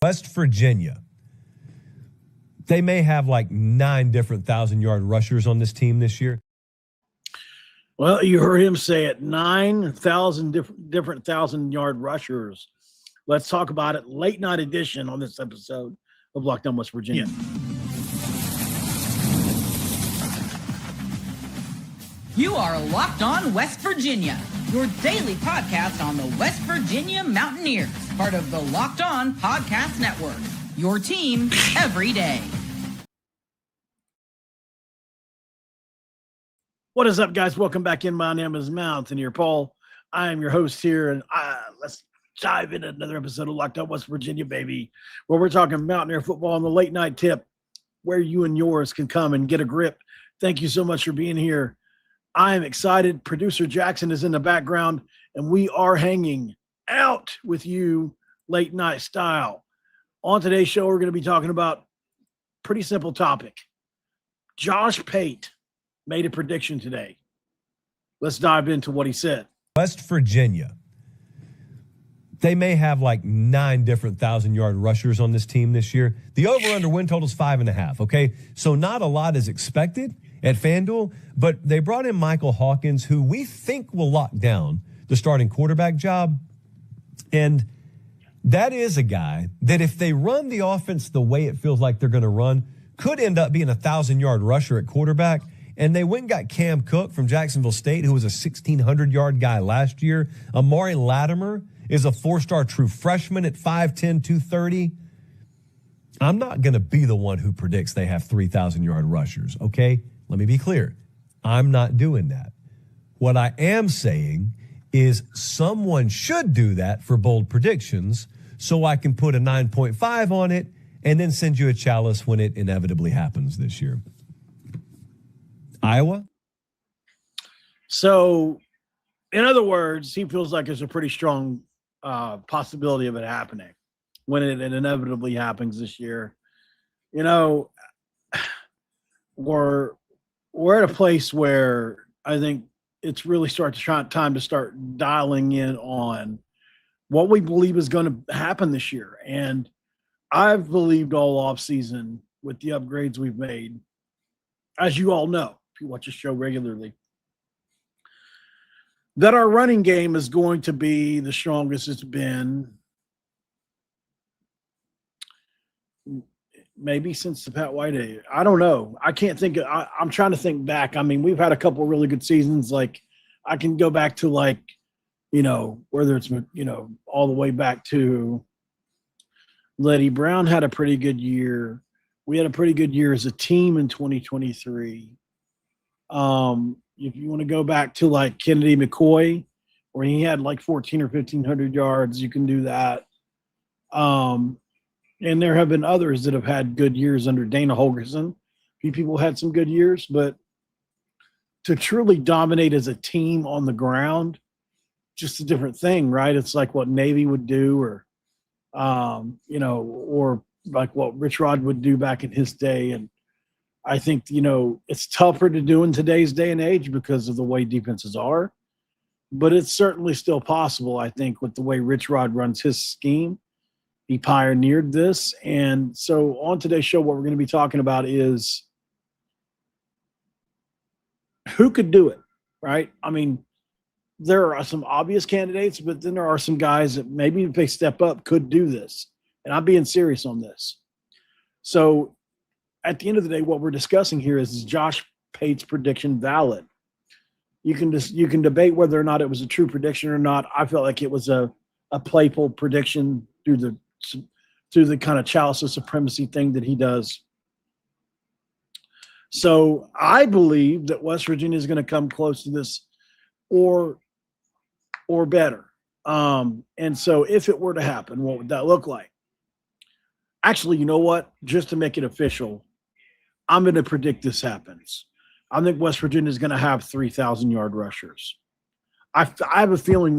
West Virginia. They may have like 9 different 1,000-yard rushers on this team this year. Well, you heard him say it, 9,000 different 1,000-yard rushers. Let's talk about it. Late night edition on this episode of Locked On West Virginia. You are Locked On West Virginia, your daily podcast on the West Virginia Mountaineers, part of the Locked On Podcast Network, your team every day. What is up, guys? Welcome back in. My name is Mountaineer Paul. I am your host here, and let's dive into another episode of Locked On West Virginia, baby, where we're talking Mountaineer football on the late night tip, where you and yours can come and get a grip. Thank you so much for being here. I am excited. Producer Jackson is in the background, and we are hanging out with you late night style. On today's show, we're going to be talking about a pretty simple topic. Josh Pate made a prediction today. Let's dive into what he said. West Virginia. They may have like 9 different 1,000-yard rushers on this team this year. The over-under win total is 5.5, okay? So not a lot is expected at FanDuel, but they brought in Michael Hawkins, who we think will lock down the starting quarterback job. And that is a guy that if they run the offense the way it feels like they're going to run, could end up being a 1,000-yard rusher at quarterback. And they went and got Cam Cook from Jacksonville State, who was a 1,600-yard guy last year. Amari Latimer is a 4-star true freshman at 5'10", 230. I'm not going to be the one who predicts they have 3,000-yard rushers, okay? Let me be clear. I'm not doing that. What I am saying is someone should do that for bold predictions so I can put a 9.5 on it and then send you a chalice when it inevitably happens this year. Iowa? So, in other words, he feels like there's a pretty strong possibility of it happening when it inevitably happens this year. You know, we're at a place where I think it's really time to start dialing in on what we believe is going to happen this year. And I've believed all offseason with the upgrades we've made, as you all know, if you watch the show regularly, that our running game is going to be the strongest it's been maybe since the Pat White days. I don't know. I can't think. I'm trying to think back. I mean, we've had a couple of really good seasons. Like, I can go back to, like, you know, whether it's, you know, all the way back to Letty Brown had a pretty good year. We had a pretty good year as a team in 2023. If you want to go back to, like, Kennedy McCoy, where he had like 1,400 or 1,500 yards, you can do that. And there have been others that have had good years under Dana Holgerson. A few people had some good years, but to truly dominate as a team on the ground, just a different thing, right? It's like what Navy would do, or, you know, or like what Rich Rod would do back in his day. And I think, you know, it's tougher to do in today's day and age because of the way defenses are, but it's certainly still possible, I think, with the way Rich Rod runs his scheme. He pioneered this. And so on today's show, what we're going to be talking about is who could do it, right? I mean, there are some obvious candidates, but then there are some guys that maybe if they step up could do this. And I'm being serious on this. So at the end of the day, what we're discussing here is Josh Pate's prediction valid? You can debate whether or not it was a true prediction or not. I felt like it was a playful prediction through the kind of Chalice of Supremacy thing that he does. So I believe that West Virginia is going to come close to this or better. And so if it were to happen, what would that look like? Actually, you know what? Just to make it official, I'm going to predict this happens. I think West Virginia is going to have 3,000-yard rushers. I have a feeling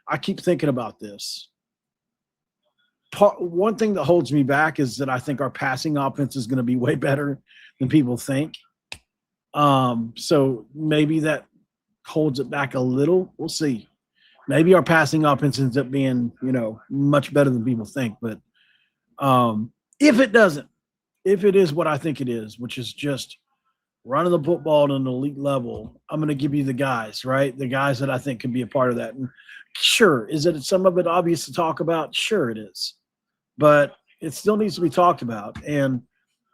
I keep thinking about this. One thing that holds me back is that I think our passing offense is going to be way better than people think. So maybe that holds it back a little. We'll see. Maybe our passing offense ends up being, you know, much better than people think. But If it doesn't, if it is what I think it is, which is just running the football at an elite level, I'm going to give you the guys, right? The guys that I think can be a part of that. And sure, is it some of it obvious to talk about? Sure it is. But it still needs to be talked about. And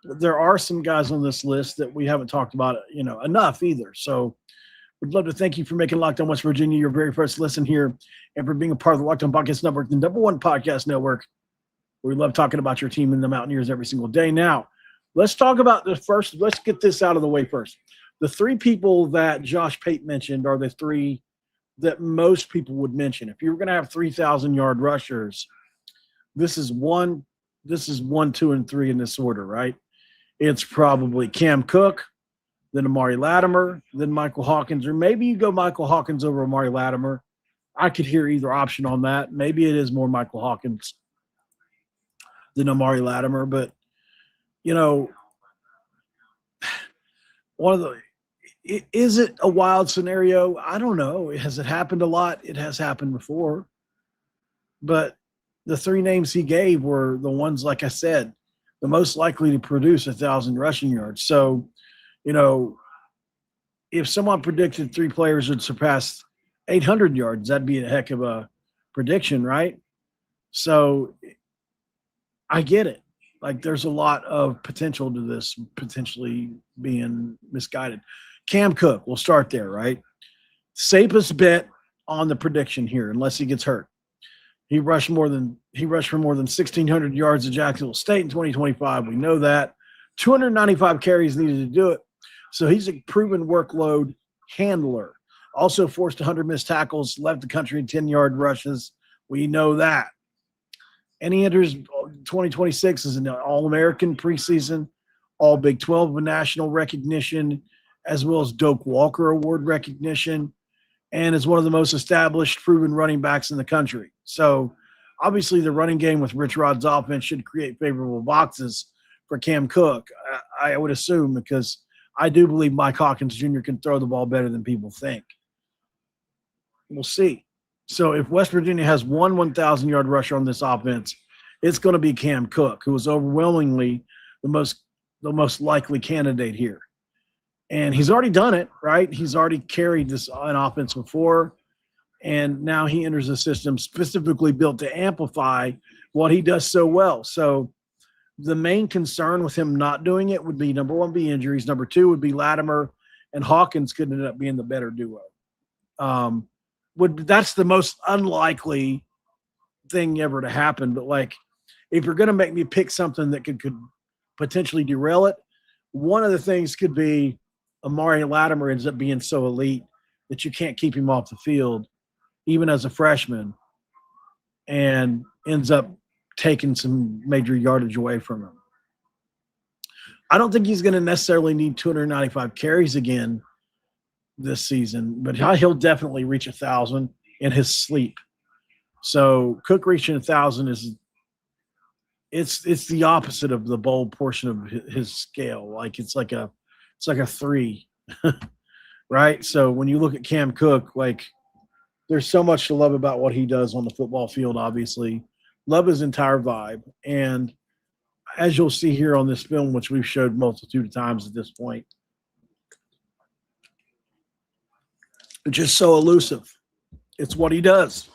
there are some guys on this list that we haven't talked about, enough either. So we'd love to thank you for making Locked On West Virginia your very first listen here and for being a part of the Locked On Podcast Network, the #1 podcast network. We love talking about your team and the Mountaineers every single day. Now, let's talk about the first. Let's get this out of the way first. The three people that Josh Pate mentioned are the three that most people would mention. If you were going to have 3,000-yard rushers, this is 1, 2, and 3 in this order, right? It's probably Cam Cook, then Amari Latimer, then Michael Hawkins, or maybe you go Michael Hawkins over Amari Latimer. I could hear either option on that. Maybe it is more Michael Hawkins than Amari Latimer, but is it a wild scenario? I don't know. Has it happened a lot? It has happened before, but the three names he gave were the ones, like I said, the most likely to produce 1,000 rushing yards. So, if someone predicted three players would surpass 800 yards, that'd be a heck of a prediction, right? So I get it. Like, there's a lot of potential to this potentially being misguided. Cam Cook, we'll start there, right? Safest bet on the prediction here, unless he gets hurt. He rushed for more than 1,600 yards at Jacksonville State in 2025. We know that. 295 carries needed to do it. So he's a proven workload handler. Also forced 100 missed tackles, left the country in 10-yard rushes. We know that. And he enters 2026 as an All-American preseason, All Big 12 with national recognition, as well as Doak Walker Award recognition, and is one of the most established, proven running backs in the country. So obviously the running game with Rich Rod's offense should create favorable boxes for Cam Cook, I would assume, because I do believe Mike Hawkins Jr. can throw the ball better than people think. We'll see. So if West Virginia has one 1,000-yard rusher on this offense, it's going to be Cam Cook, who is overwhelmingly the most likely candidate here. And he's already done it, right? He's already carried an offense before, and now he enters a system specifically built to amplify what he does so well. So the main concern with him not doing it would be, number one, be injuries. Number two would be Latimer and Hawkins could end up being the better duo. That's the most unlikely thing ever to happen. But, like, if you're going to make me pick something that could potentially derail it, one of the things could be Amari Latimer ends up being so elite that you can't keep him off the field, even as a freshman, and ends up taking some major yardage away from him. I don't think he's going to necessarily need 295 carries again this season, but he'll definitely reach 1,000 in his sleep. So Cook reaching 1,000 it's the opposite of the bold portion of his scale. Like it's like a 3, right? So when you look at Cam Cook, like, there's so much to love about what he does on the football field. Obviously, love his entire vibe, and as you'll see here on this film, which we've showed multitude of times at this point, just so elusive. It's what he does.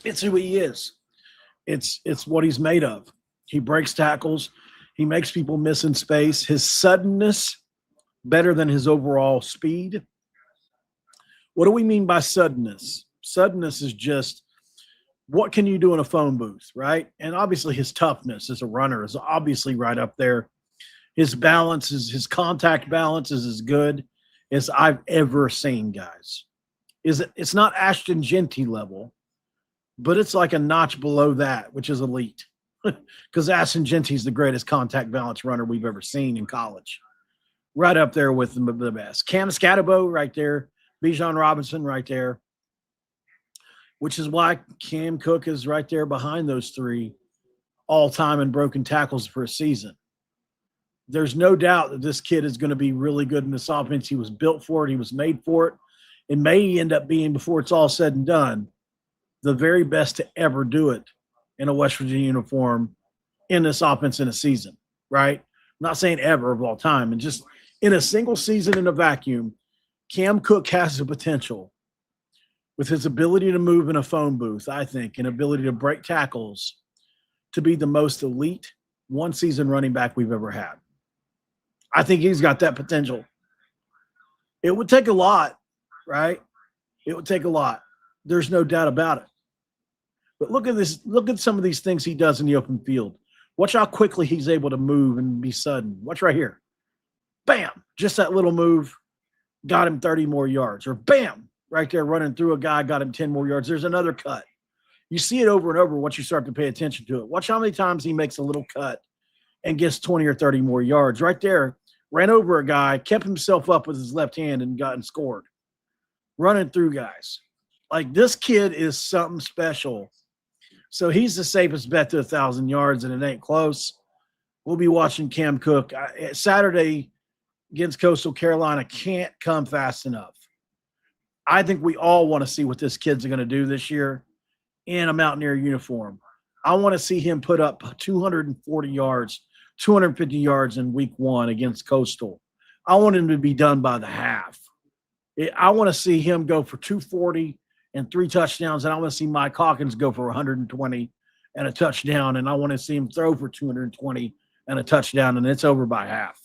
It's who he is. It's what he's made of. He breaks tackles. He makes people miss in space. His suddenness, better than his overall speed. What do we mean by suddenness? Suddenness is just what can you do in a phone booth, right? And obviously his toughness as a runner is obviously right up there. His balance, his contact balance is as good as I've ever seen, guys. It's not Ashton Genty level, but it's like a notch below that, which is elite. Because Ashton Genty's the greatest contact balance runner we've ever seen in college. Right up there with the best. Cam Scatterbo right there. Bijan Robinson right there. Which is why Cam Cook is right there behind those three all-time in broken tackles for a season. There's no doubt that this kid is going to be really good in this offense. He was built for it. He was made for it. It may end up being, before it's all said and done, the very best to ever do it in a West Virginia uniform in this offense in a season, right? I'm not saying ever of all time. And just in a single season in a vacuum, Cam Cook has the potential with his ability to move in a phone booth, I think, and ability to break tackles to be the most elite one-season running back we've ever had. I think he's got that potential. It would take a lot, right? It would take a lot. There's no doubt about it. But look at this. Look at some of these things he does in the open field. Watch how quickly he's able to move and be sudden. Watch right here. Bam. Just that little move got him 30 more yards. Or bam, right there running through a guy, got him 10 more yards. There's another cut. You see it over and over once you start to pay attention to it. Watch how many times he makes a little cut and gets 20 or 30 more yards. Right there, ran over a guy, kept himself up with his left hand and got and scored. Running through guys. Like, this kid is something special. So he's the safest bet to 1,000 yards, and it ain't close. We'll be watching Cam Cook. Saturday against Coastal Carolina can't come fast enough. I think we all want to see what this kid's going to do this year in a Mountaineer uniform. I want to see him put up 240 yards, 250 yards in week 1 against Coastal. I want him to be done by the half. I want to see him go for 240 and 3 touchdowns, and I want to see Mike Hawkins go for 120 and a touchdown, and I want to see him throw for 220 and a touchdown, and it's over by half.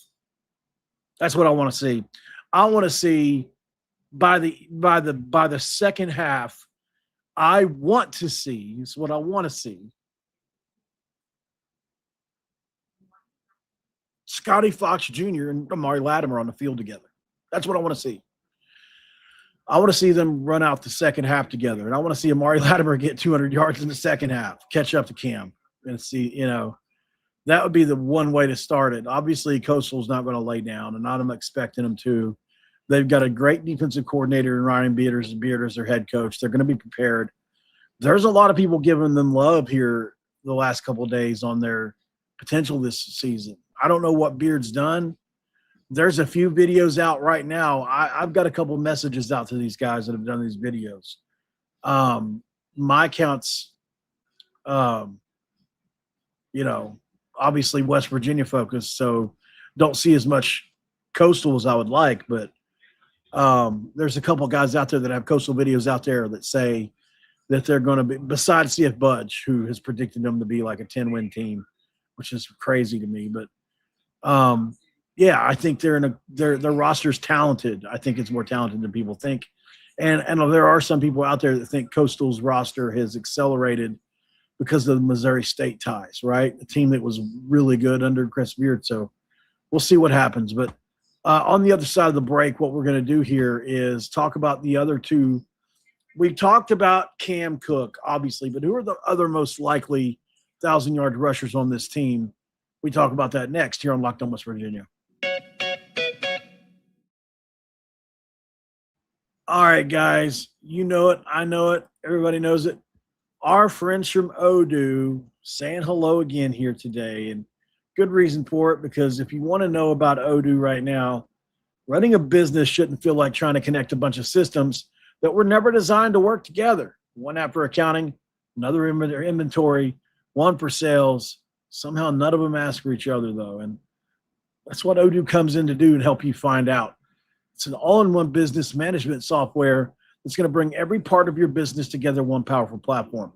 That's what I want to see. I want to see by the second half, I want to see, it's what I want to see, Scotty Fox Jr. and Amari Latimer on the field together. That's what I want to see. I want to see them run out the second half together, and I want to see Amari Latimer get 200 yards in the second half, catch up to Cam, and see, that would be the one way to start it. Obviously, Coastal's not going to lay down, and I'm expecting them to. They've got a great defensive coordinator in Ryan Beard as their head coach. They're going to be prepared. There's a lot of people giving them love here the last couple of days on their potential this season. I don't know what Beard's done. There's a few videos out right now. I've got a couple of messages out to these guys that have done these videos. My account's, obviously West Virginia focused, so don't see as much Coastal as I would like, but there's a couple of guys out there that have Coastal videos out there that say that they're going to be, besides CF Budge, who has predicted them to be like a 10-win team, which is crazy to me. But, I think their roster's talented. I think it's more talented than people think. And there are some people out there that think Coastal's roster has accelerated because of the Missouri State ties, right? A team that was really good under Chris Beard. So we'll see what happens. But on the other side of the break, what we're going to do here is talk about the other two. We talked about Cam Cook, obviously, but who are the other most likely 1,000-yard rushers on this team? We talk about that next here on Locked On West Virginia. All right, guys, you know it. I know it. Everybody knows it. Our friends from Odoo saying hello again here today, and good reason for it, because if you want to know about Odoo right now, running a business shouldn't feel like trying to connect a bunch of systems that were never designed to work together. One app for accounting, another inventory, one for sales. Somehow none of them ask for each other, though, and that's what Odoo comes in to do and help you find out. It's an all-in-one business management software that's going to bring every part of your business together in one powerful platform.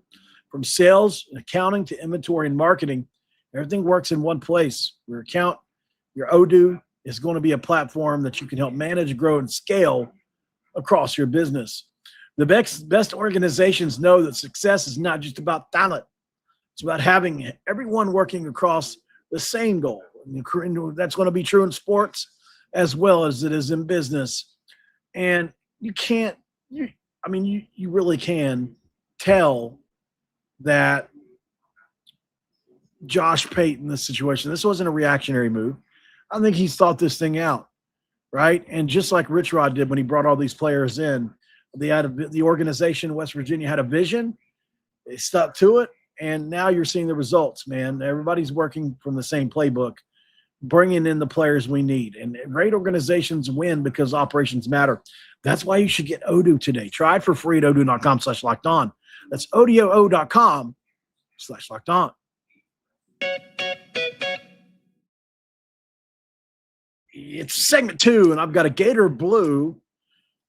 From sales and accounting to inventory and marketing, everything works in one place. Your account, your Odoo, is going to be a platform that you can help manage, grow, and scale across your business. The best organizations know that success is not just about talent. It's about having everyone working across the same goal. And that's going to be true in sports as well as it is in business. And you really can tell that Josh Pate in this situation, this wasn't a reactionary move. I think he's thought this thing out, right? And just like Rich Rod did when he brought all these players in, the organization, West Virginia, had a vision. They stuck to it, and now you're seeing the results, man. Everybody's working from the same playbook, bringing in the players we need. And great organizations win because operations matter. That's why you should get Odoo today. Try it for free at odoo.com/lockedon. That's odoo.com/lockedon. it's segment 2, and I've got a Gator Blue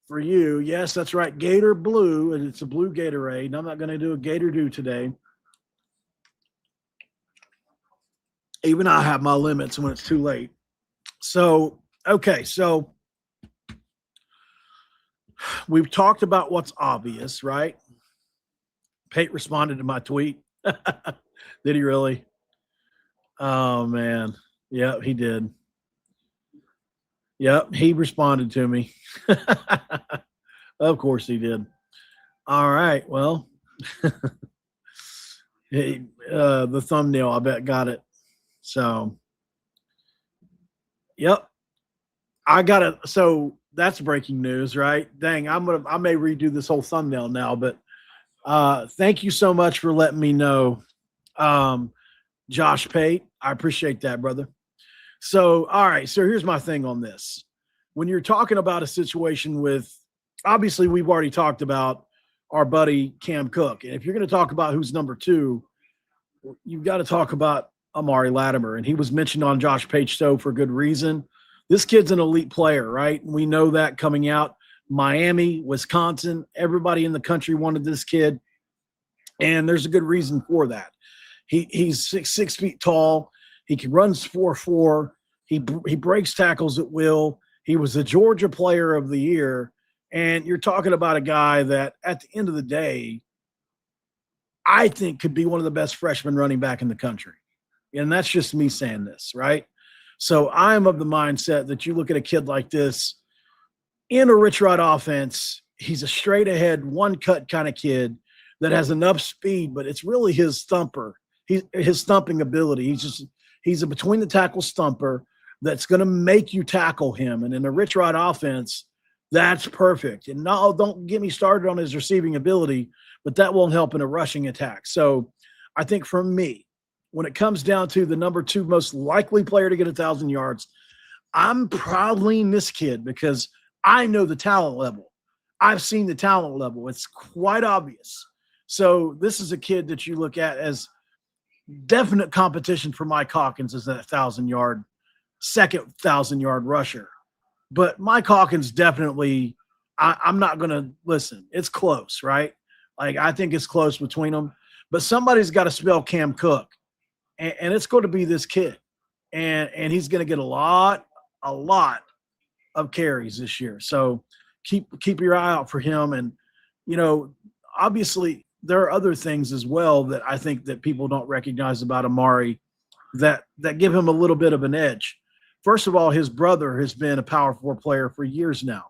for you. Yes, that's right, Gator Blue, and it's a blue Gatorade. And I'm not going to do a Gator Dew today. Even I have my limits when it's too late. So, okay, so we've talked about what's obvious, right? Pate responded to my tweet. Did he really? Oh, man. Yep, he did. Yep, he responded to me. Of course he did. All right, well, hey, the thumbnail, I bet, got it. So, yep, I got it. So that's breaking news, right? Dang, I may redo this whole thumbnail now, but thank you so much for letting me know, Josh Pate. I appreciate that, brother. So, all right. So here's my thing on this. When you're talking about a situation with, obviously we've already talked about our buddy Cam Cook. And if you're going to talk about who's number 2, you've got to talk about Amari Latimer. And he was mentioned on Josh Pate's show for good reason. This kid's an elite player, right? We know that coming out. Miami, Wisconsin, everybody in the country wanted this kid. And there's a good reason for that. He's 6 feet tall. He can run 4.4. He breaks tackles at will. He was the Georgia Player of the Year. And you're talking about a guy that, at the end of the day, I think could be one of the best freshman running back in the country. And that's just me saying this, right? So I'm of the mindset that you look at a kid like this in a Rich Rod offense, he's a straight ahead, one cut kind of kid that has enough speed, but it's really his thumper, his thumping ability. He's a between the tackle stumper that's going to make you tackle him. And in a Rich Rod offense, that's perfect. And no, don't get me started on his receiving ability, but that won't help in a rushing attack. So I think for me, when it comes down to the number 2 most likely player to get 1,000 yards, I'm probably in this kid because I know the talent level. I've seen the talent level. It's quite obvious. So this is a kid that you look at as definite competition for Mike Hawkins as that 1,000-yard, second 1,000-yard rusher. But Mike Hawkins definitely, I'm not going to listen. It's close, right? Like, I think it's close between them. But somebody's got to spell Cam Cook. And it's going to be this kid. And he's going to get a lot of carries this year. So keep your eye out for him. And, you know, obviously there are other things as well that I think that people don't recognize about Amari that give him a little bit of an edge. First of all, his brother has been a Power 4 player for years now.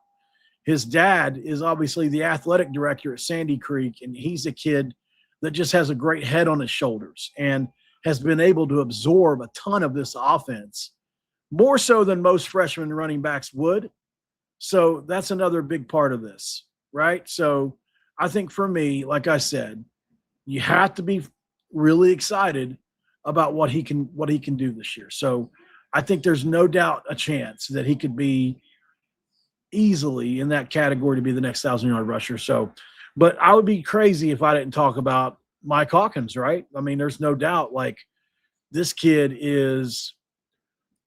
His dad is obviously the athletic director at Sandy Creek, and he's a kid that just has a great head on his shoulders and has been able to absorb a ton of this offense, more so than most freshman running backs would. So that's another big part of this, right? So I think for me, like I said, you have to be really excited about what he can do this year. So I think there's no doubt a chance that he could be easily in that category to be the next 1,000-yard rusher. So, but I would be crazy if I didn't talk about Mike Hawkins, right? I mean, there's no doubt, like, this kid is,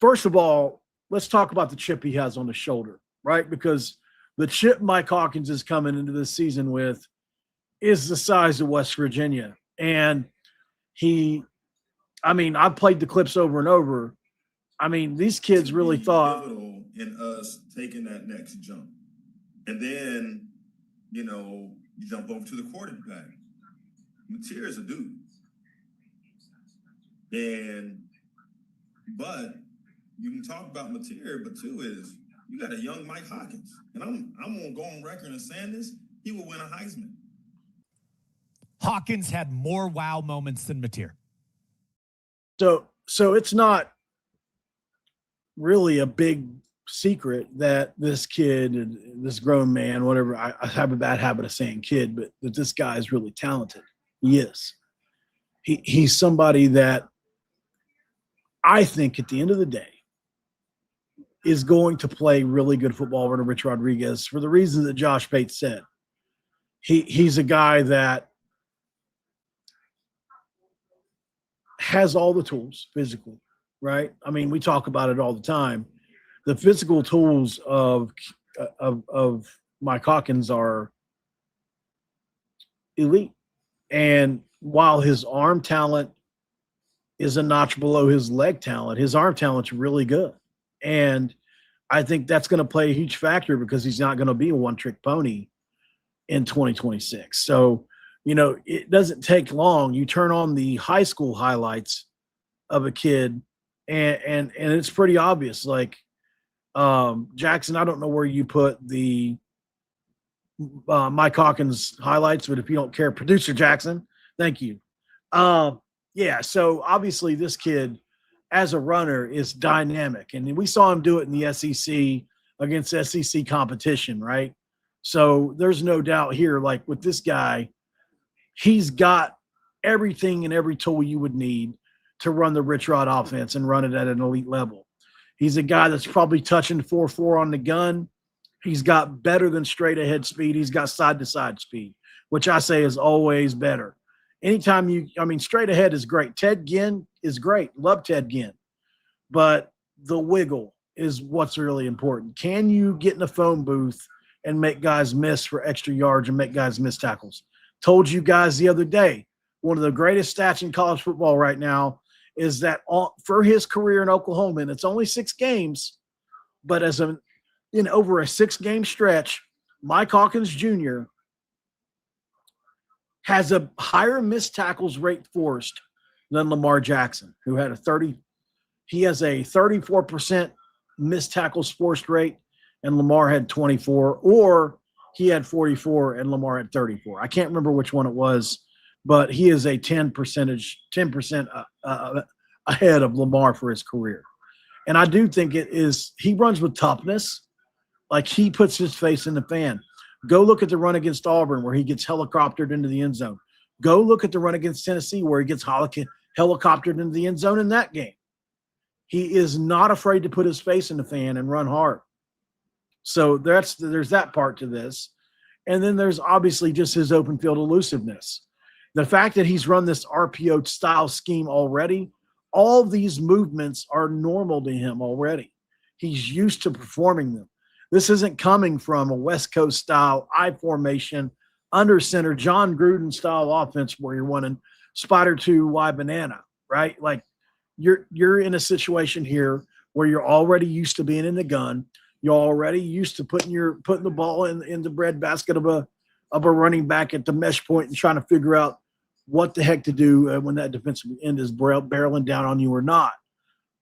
first of all, let's talk about the chip he has on his shoulder, right? Because the chip Mike Hawkins is coming into this season with is the size of West Virginia. And I've played the clips over and over. I mean, these kids really thought in us taking that next jump. And then, you know, you jump over to the quarterback. Mateer is a dude. But you can talk about Mateer, but too is you got a young Mike Hawkins. And I'm gonna go on record and saying this, he will win a Heisman. Hawkins had more wow moments than Mateer. So it's not really a big secret that this kid and this grown man, whatever, I have a bad habit of saying kid, but that this guy is really talented. He is. He's somebody that I think at the end of the day is going to play really good football under Rich Rodriguez for the reasons that Josh Pate said. He's a guy that has all the tools physically, right? I mean, we talk about it all the time. the physical tools of Mike Hawkins are elite. And while his arm talent is a notch below his leg talent, his arm talent's really good. And I think that's going to play a huge factor because he's not going to be a one-trick pony in 2026. So, it doesn't take long. You turn on the high school highlights of a kid, and it's pretty obvious. Like, Jackson, I don't know where you put the Mike Hawkins highlights, but if you don't care, producer Jackson, thank you. Yeah, so obviously this kid as a runner is dynamic, and we saw him do it in the SEC against SEC competition, right? So there's no doubt here, like with this guy, he's got everything and every tool you would need to run the Rich Rod offense and run it at an elite level. He's a guy that's probably touching 4.4 on the gun. He's got better than straight ahead speed. He's got side-to-side speed, which I say is always better. Anytime straight ahead is great. Ted Ginn is great. Love Ted Ginn. But the wiggle is what's really important. Can you get in a phone booth and make guys miss for extra yards and make guys miss tackles? Told you guys the other day, one of the greatest stats in college football right now is that for his career in Oklahoma, and it's only 6 games, but over a 6-game stretch, Mike Hawkins Jr. has a higher missed tackles rate forced than Lamar Jackson, who had he has a 34% missed tackles forced rate, and Lamar had 24, or he had 44 and Lamar had 34. I can't remember which one it was, but he is a 10% ahead of Lamar for his career. And I do think he runs with toughness. Like, he puts his face in the fan. Go look at the run against Auburn where he gets helicoptered into the end zone. Go look at the run against Tennessee where he gets helicoptered into the end zone in that game. He is not afraid to put his face in the fan and run hard. So there's that part to this. And then there's obviously just his open field elusiveness. The fact that he's run this RPO style scheme already, all these movements are normal to him already. He's used to performing them. This isn't coming from a West Coast style I formation, under center, John Gruden style offense where you're running spider 2 Y banana, right? Like, you're in a situation here where you're already used to being in the gun. You're already used to putting the ball in the breadbasket of a running back at the mesh point and trying to figure out what the heck to do when that defensive end is barreling down on you or not.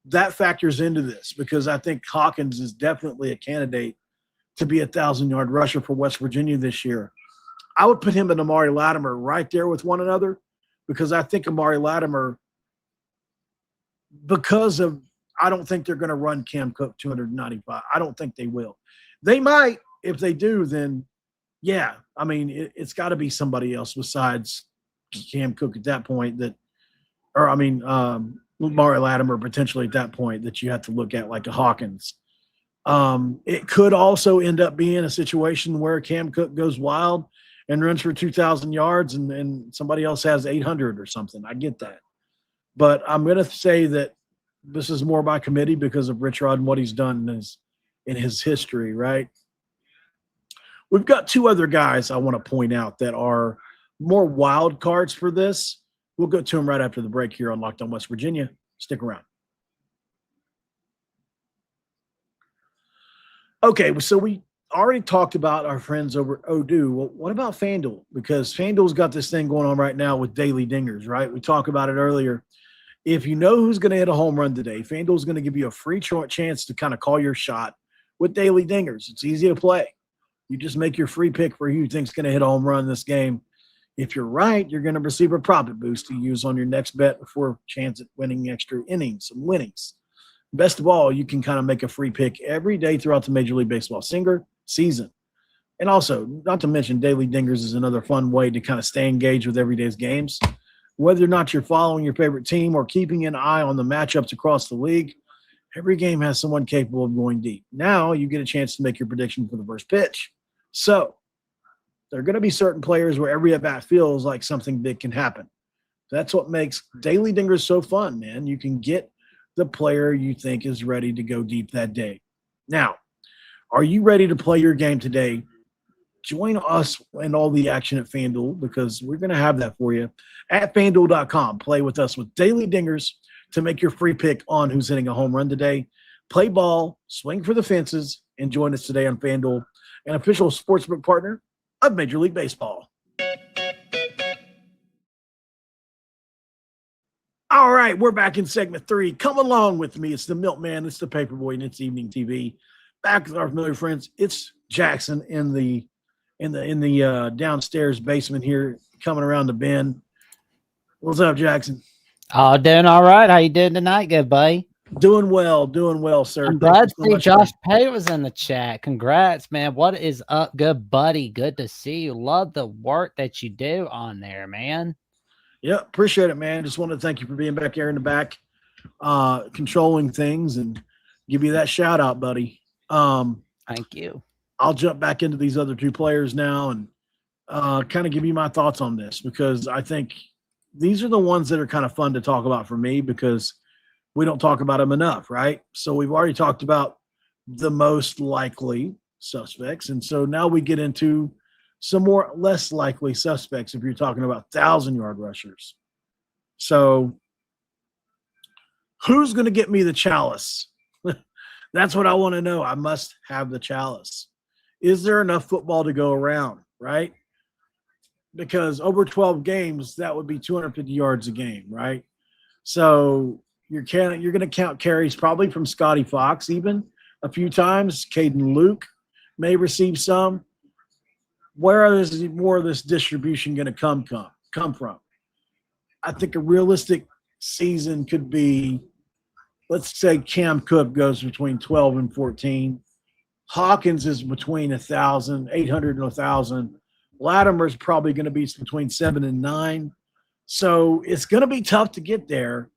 That factors into this because I think Hawkins is definitely a candidate to be a 1,000-yard rusher for West Virginia this year. I would put him and Amari Latimer right there with one another because I think Amari Latimer, I don't think they're going to run Cam Cook 295. I don't think they will. They might. If they do, then yeah. I mean, it's got to be somebody else besides Cam Cook at that point Amari Latimer potentially at that point that you have to look at like a Hawkins. It could also end up being a situation where Cam Cook goes wild and runs for 2,000 yards and somebody else has 800 or something. I get that. But I'm going to say that this is more by committee because of Rich Rod and what he's done in his history, right? We've got 2 other guys I want to point out that are more wild cards for this. We'll go to them right after the break here on Locked On West Virginia. Stick around. Okay, so we already talked about our friends over at Odoo. Well, what about FanDuel? Because FanDuel's got this thing going on right now with Daily Dingers, right? We talked about it earlier. If you know who's going to hit a home run today, FanDuel's going to give you a free chance to kind of call your shot with Daily Dingers. It's easy to play. You just make your free pick for who you think's going to hit a home run this game. If you're right, you're going to receive a profit boost to use on your next bet for a chance at winning extra innings and winnings. Best of all, you can kind of make a free pick every day throughout the Major League Baseball season. And also, not to mention, Daily Dingers is another fun way to kind of stay engaged with everyday's games. Whether or not you're following your favorite team or keeping an eye on the matchups across the league, every game has someone capable of going deep. Now you get a chance to make your prediction for the first pitch. So there are going to be certain players where every at-bat feels like something big can happen. That's what makes Daily Dingers so fun, man. You can get the player you think is ready to go deep that day. Now, are you ready to play your game today? Join us and all the action at FanDuel because we're going to have that for you at FanDuel.com. Play with us with Daily Dingers to make your free pick on who's hitting a home run today. Play ball, swing for the fences, and join us today on FanDuel, an official sportsbook partner of Major League Baseball. All right, we're back in segment 3. Come along with me. It's the Milkman, it's the Paperboy, and it's Evening TV. Back with our familiar friends. It's Jackson in the downstairs basement here, coming around the bend. What's up, Jackson? Oh, doing all right. How you doing tonight, good buddy? Doing well, sir. I'm glad to see Josh Pate was in the chat. Congrats, man. What is up, good buddy? Good to see you. Love the work that you do on there, man. Yeah, appreciate it, man. Just want to thank you for being back there in the back, controlling things, and give you that shout out, buddy. Thank you. I'll jump back into these other two players now and kind of give you my thoughts on this because I think these are the ones that are kind of fun to talk about for me because we don't talk about them enough, right? So we've already talked about the most likely suspects. And so now we get into some more less likely suspects if you're talking about 1,000-yard rushers. So who's going to get me the Chalice? That's what I want to know. I must have the Chalice. Is there enough football to go around, right? Because over 12 games, that would be 250 yards a game, right? So you're going to count carries probably from Scotty Fox even a few times. Caden Luke may receive some. Where is more of this distribution going to come from? I think a realistic season could be, let's say Cam Cook goes between 12 and 14. Hawkins is between 800 and 1,000. Latimer's probably going to be between 7 and 9. So it's going to be tough to get there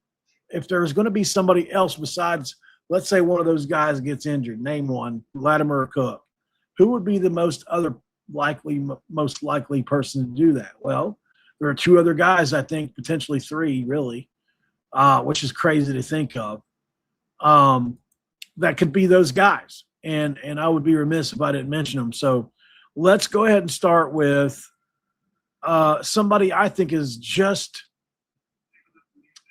if there's going to be somebody else besides, let's say one of those guys gets injured. Name one, Latimer or Cook. Who would be the most likely person to do that? Well, there are 2 other guys, I think, potentially 3, really, which is crazy to think of. That could be those guys. And I would be remiss if I didn't mention them. So let's go ahead and start with somebody I think is just –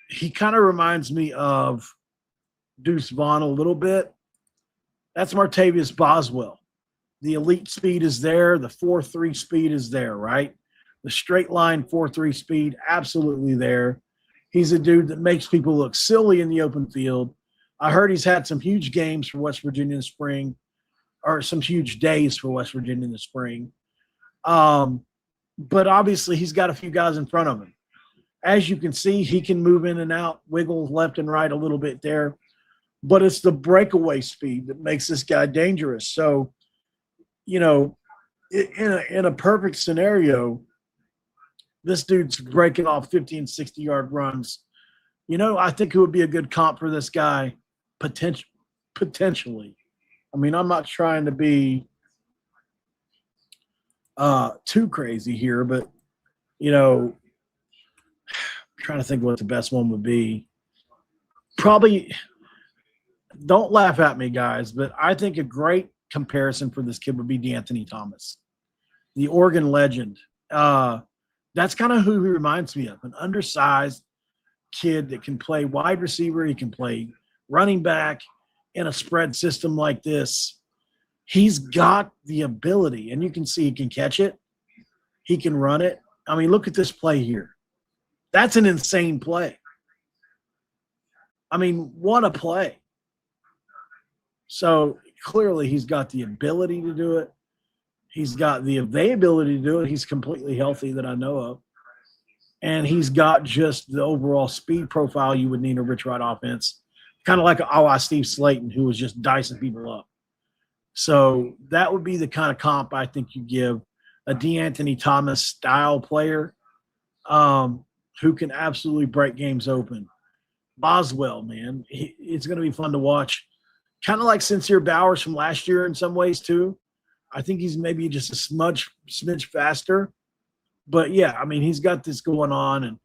he kind of reminds me of Deuce Vaughn a little bit. That's Martavius Boswell. The elite speed is there. The 4.3 speed is there, right? The straight line 4.3 speed, absolutely there. He's a dude that makes people look silly in the open field. I heard he's had some huge games for West Virginia in the spring, or some huge days for West Virginia in the spring. But obviously he's got a few guys in front of him. As you can see, he can move in and out, wiggle left and right a little bit there. But it's the breakaway speed that makes this guy dangerous. So, you know, in a perfect scenario, this dude's breaking off 50 and 60-yard runs. You know, I think it would be a good comp for this guy, potentially. I mean, I'm not trying to be too crazy here, but, you know, I'm trying to think what the best one would be. Probably, don't laugh at me, guys, but I think a great comparison for this kid would be DeAnthony Thomas, the Oregon legend. That's kind of who he reminds me of, an undersized kid that can play wide receiver. He can play running back in a spread system like this. He's got the ability, and you can see he can catch it. He can run it. I mean, look at this play here. That's an insane play. I mean, what a play. So clearly he's got the ability to do it. He's got the availability to do it. He's completely healthy that I know of. And he's got just the overall speed profile you would need in a rich rod offense, kind of like Steve Slayton, who was just dicing people up. So that would be the kind of comp I think you give a DeAnthony Thomas style player who can absolutely break games open. Boswell, man, it's going to be fun to watch. Kind of like Sincere Bowers from last year in some ways too. I think he's maybe just a smidge faster. But, yeah, I mean, he's got this going on, and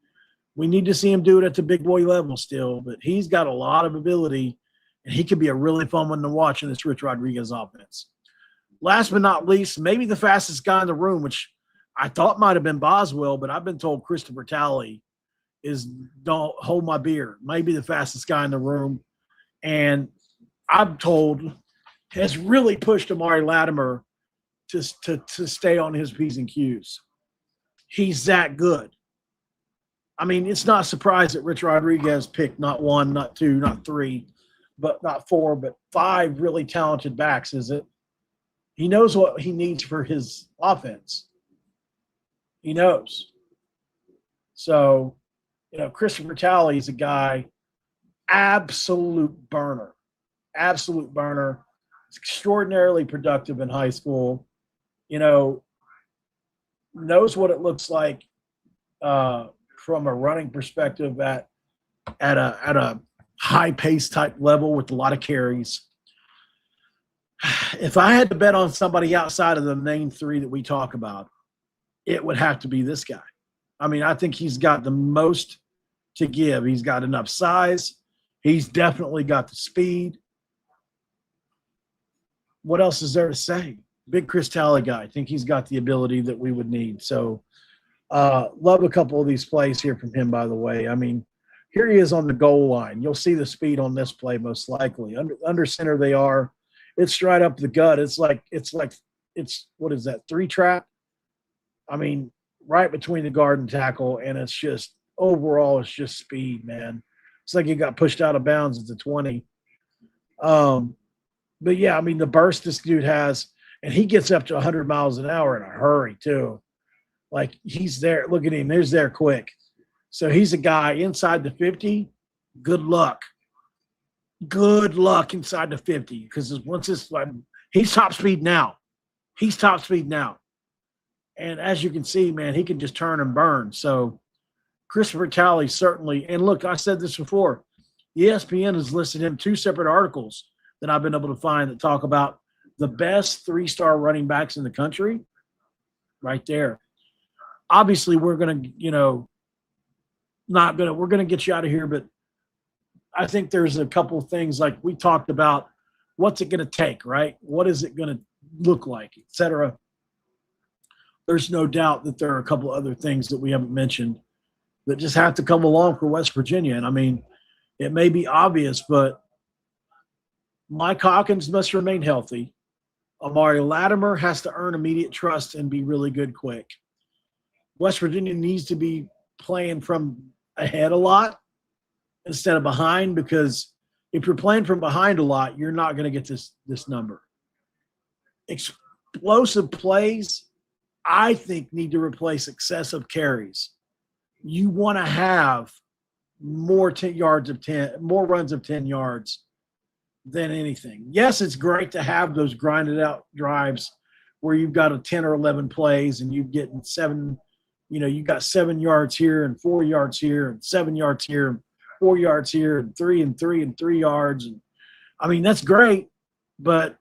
we need to see him do it at the big boy level still. But he's got a lot of ability, And he could be a really fun one to watch in this Rich Rodriguez offense. Last but not least, maybe the fastest guy in the room, which I thought might have been Boswell, but I've been told Christopher Talley is, don't hold my beer, maybe the fastest guy in the room. And I'm told has really pushed Amari Latimer to stay on his P's and Q's. He's that good. I mean, it's not a surprise that Rich Rodriguez picked not 1, not 2, not 3, but not 4, but 5 really talented backs, is it? He knows what he needs for his offense. He knows. So, Christopher Talley is a guy, absolute burner. Absolute burner. He's extraordinarily productive in high school. Knows what it looks like from a running perspective at a high pace type level with a lot of carries. If I had to bet on somebody outside of the main 3 that we talk about, it would have to be this guy. I mean, I think he's got the most to give. He's got enough size. He's definitely got the speed. What else is there to say? Big Chris Talley guy. I think he's got the ability that we would need. So love a couple of these plays here from him, by the way. I mean, here he is on the goal line. You'll see the speed on this play most likely. Under center they are. It's right up the gut. It's what is that, 3 trap? I mean, right between the guard and tackle, and it's just overall it's just speed, man. It's like he got pushed out of bounds at the 20. But yeah, I mean, the burst this dude has, and he gets up to 100 miles an hour in a hurry too. Like, he's there. Look at him. He's there quick. So he's a guy inside the 50. Good luck. Good luck inside the 50, because once it's like, he's top speed now. He's top speed now. And as you can see, man, he can just turn and burn. So Christopher Talley certainly, and look, I said this before, ESPN has listed him 2 separate articles that I've been able to find that talk about the best 3-star running backs in the country. Right there. Obviously, we're going to, we're going to get you out of here, but I think there's a couple of things like we talked about. What's it going to take, right? What is it going to look like, et cetera? There's no doubt that there are a couple of other things that we haven't mentioned that just have to come along for West Virginia. And I mean, it may be obvious, but Mike Hawkins must remain healthy. Amari Latimer has to earn immediate trust and be really good quick. West Virginia needs to be playing from ahead a lot instead of behind, because if you're playing from behind a lot, you're not going to get this number. Explosive plays, I think, need to replace excessive carries. You want to have more runs of 10 yards than anything. Yes, it's great to have those grinded out drives where you've got a 10 or 11 plays and you're getting 7, you got 7 yards here and 4 yards here and 7 yards here and 4 yards here and 3 and 3 and 3 yards. And I mean, that's great, but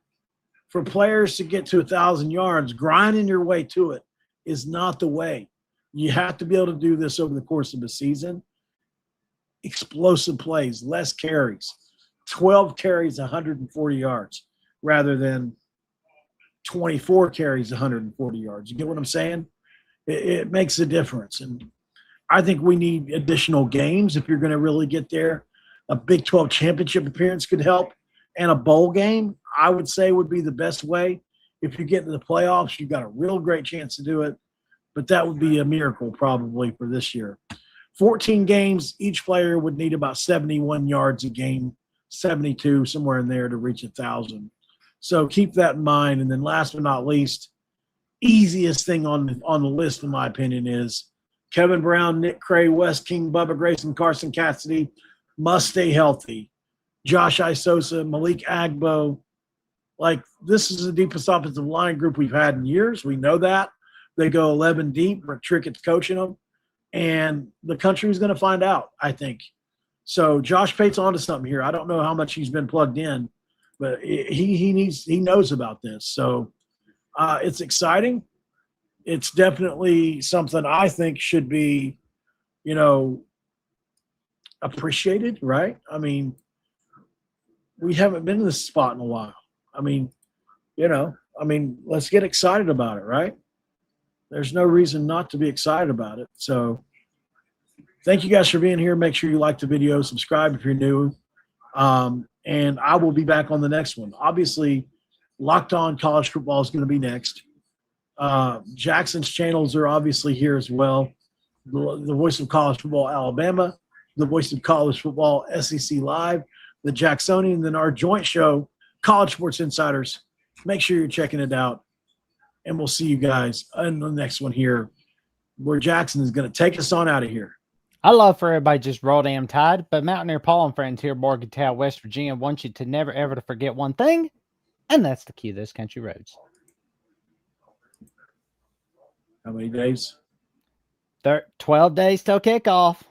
for players to get to 1,000 yards, grinding your way to it is not the way. You have to be able to do this over the course of the season. Explosive plays, less carries, 12 carries, 140 yards, rather than 24 carries, 140 yards. You get what I'm saying? It makes a difference. And I think we need additional games if you're going to really get there. A Big 12 championship appearance could help, and a bowl game, I would say, would be the best way. If you get to the playoffs, you've got a real great chance to do it, but that would be a miracle probably for this year. 14 games, each player would need about 71 yards a game, 72, somewhere in there, to reach 1,000. So keep that in mind. And then last but not least, easiest thing on the list, in my opinion, is Kevin Brown, Nick Cray, Wes King, Bubba Grayson, Carson Cassidy must stay healthy. Josh Isosa, Malik Agbo. Like, this is the deepest offensive line group we've had in years. We know that. They go 11 deep. Rick Trickett's coaching them. And the country is going to find out, I think. So Josh Pate's onto something here. I don't know how much he's been plugged in, but he knows about this. So it's exciting. It's definitely something I think should be, appreciated, right? I mean, we haven't been in this spot in a while. I mean, let's get excited about it, right? There's no reason not to be excited about it. So thank you guys for being here. Make sure you like the video, subscribe if you're new. And I will be back on the next one. Obviously, Locked On College Football is going to be next. Jackson's channels are obviously here as well. The Voice of College Football Alabama, the Voice of College Football SEC Live, the Jacksonian, and then our joint show, College Sports Insiders. Make sure you're checking it out. And we'll see you guys in the next one here, where Jackson is going to take us on out of here. I love for everybody just roll damn tide, but Mountaineer Paul and friends here, Morgantown, West Virginia, want you to never ever to forget one thing, and that's the key of those country roads. How many days? 12 days till kickoff.